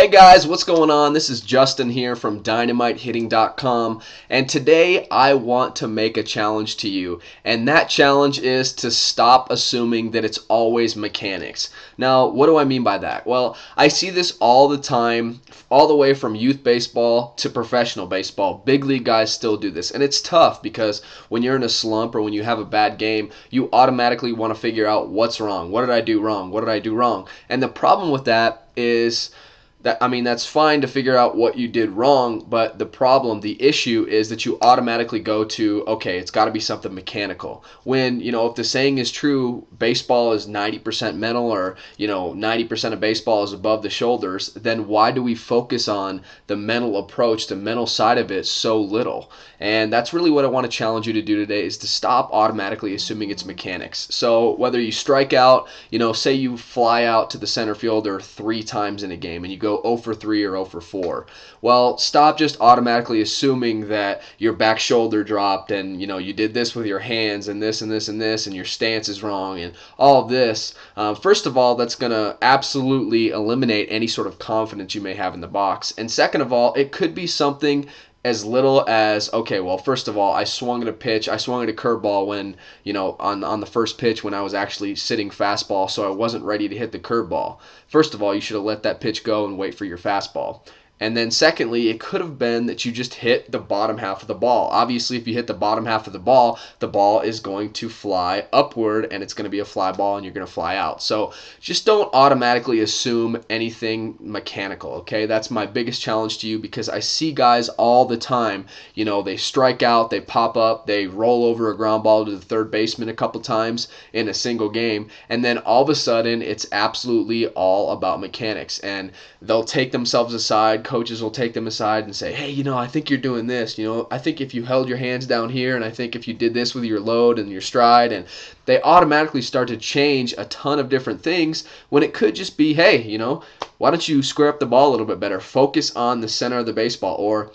Hey guys, what's going on? This is Justin here from DynamiteHitting.com, and today I want to make a challenge to you, and that challenge is to stop assuming that it's always mechanics. Now, what do I mean by that? Well, I see this all the time, all the way from youth baseball to professional baseball. Big league guys still do this, and it's tough because when you're in a slump or when you have a bad game, you automatically want to figure out what's wrong. What did I do wrong? What did I do wrong? And the problem with that is that's fine to figure out what you did wrong, but the issue is that you automatically go to, okay, it's got to be something mechanical. When, if the saying is true, baseball is 90% mental, or, 90% of baseball is above the shoulders, then why do we focus on the mental approach, the mental side of it so little? And that's really what I want to challenge you to do today, is to stop automatically assuming it's mechanics. So whether you strike out, say you fly out to the center fielder 3 times in a game and you go 0 for 3 or 0 for 4. Well, stop just automatically assuming that your back shoulder dropped and you did this with your hands and this and this and this and your stance is wrong and all of this. First of all, that's going to absolutely eliminate any sort of confidence you may have in the box. And second of all, it could be something as little as, okay, well, first of all, I swung at a curveball when, on the first pitch when I was actually sitting fastball, so I wasn't ready to hit the curveball. First of all, you should have let that pitch go and wait for your fastball. And then secondly, it could have been that you just hit the bottom half of the ball. Obviously, if you hit the bottom half of the ball is going to fly upward and it's going to be a fly ball and you're going to fly out. So just don't automatically assume anything mechanical, okay? That's my biggest challenge to you, because I see guys all the time, they strike out, they pop up, they roll over a ground ball to the third baseman a couple times in a single game, and then all of a sudden it's absolutely all about mechanics. And they'll take themselves aside, coaches will take them aside and say, hey, I think you're doing this. I think if you held your hands down here, and I think if you did this with your load and your stride, and they automatically start to change a ton of different things when it could just be, hey, why don't you square up the ball a little bit better? Focus on the center of the baseball. Or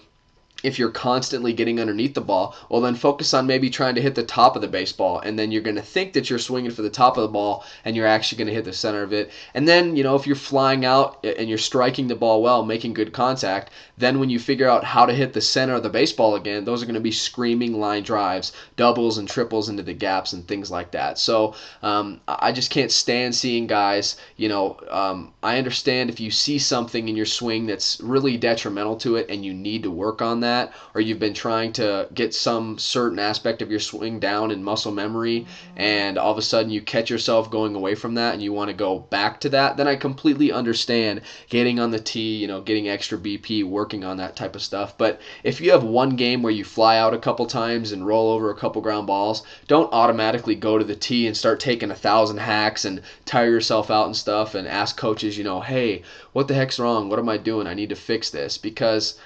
if you're constantly getting underneath the ball, well, then focus on maybe trying to hit the top of the baseball, and then you're going to think that you're swinging for the top of the ball and you're actually going to hit the center of it. And then, if you're flying out and you're striking the ball well, making good contact, then when you figure out how to hit the center of the baseball again, those are going to be screaming line drives, doubles and triples into the gaps and things like that. So I just can't stand seeing guys, I understand if you see something in your swing that's really detrimental to it and you need to work on that, or you've been trying to get some certain aspect of your swing down in muscle memory, and all of a sudden you catch yourself going away from that and you want to go back to that, then I completely understand getting on the tee, getting extra BP, working on that type of stuff. But if you have one game where you fly out a couple times and roll over a couple ground balls, don't automatically go to the tee and start taking 1,000 hacks and tire yourself out and stuff and ask coaches, hey, what the heck's wrong? What am I doing? I need to fix this. Because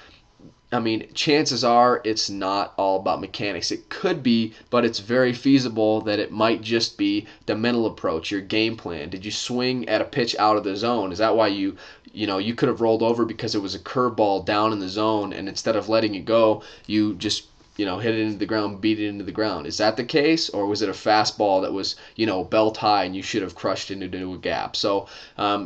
chances are it's not all about mechanics. It could be, but it's very feasible that it might just be the mental approach, your game plan. Did you swing at a pitch out of the zone? Is that why you could have rolled over because it was a curveball down in the zone, and instead of letting it go, you just hit it into the ground, beat it into the ground? Is that the case? Or was it a fastball that was, belt high and you should have crushed it into a gap? So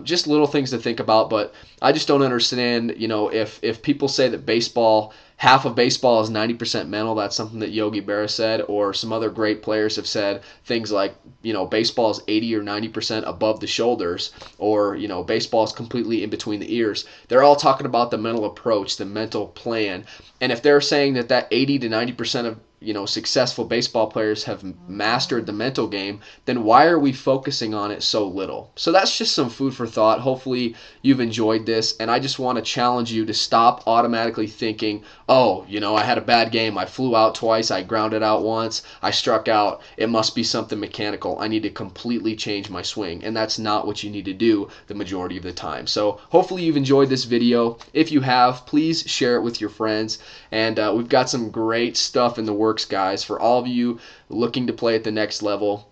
just little things to think about. But I just don't understand, if people say that half of baseball is 90% mental. That's something that Yogi Berra said, or some other great players have said things like, baseball is 80 or 90% above the shoulders, or, baseball is completely in between the ears. They're all talking about the mental approach, the mental plan. And if they're saying that 80 to 90% of successful baseball players have mastered the mental game, then why are we focusing on it so little? So that's just some food for thought. Hopefully you've enjoyed this, and I just want to challenge you to stop automatically thinking, oh, I had a bad game, I flew out twice, I grounded out once, I struck out, it must be something mechanical, I need to completely change my swing. And that's not what you need to do the majority of the time. So hopefully you've enjoyed this video. If you have, please share it with your friends. And we've got some great stuff in the works, guys, for all of you looking to play at the next level.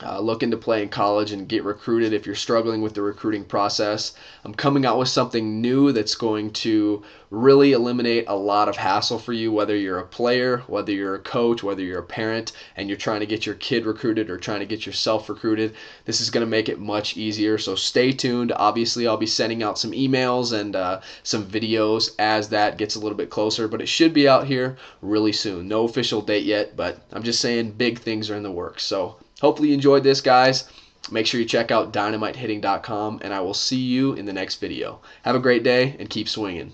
looking to play in college and get recruited, if you're struggling with the recruiting process, I'm coming out with something new that's going to really eliminate a lot of hassle for you, whether you're a player, whether you're a coach, whether you're a parent, and you're trying to get your kid recruited or trying to get yourself recruited. This is going to make it much easier, so stay tuned. Obviously, I'll be sending out some emails and some videos as that gets a little bit closer, but it should be out here really soon. No official date yet, but I'm just saying big things are in the works. So hopefully you enjoyed this, guys. Make sure you check out dynamitehitting.com, and I will see you in the next video. Have a great day and keep swinging.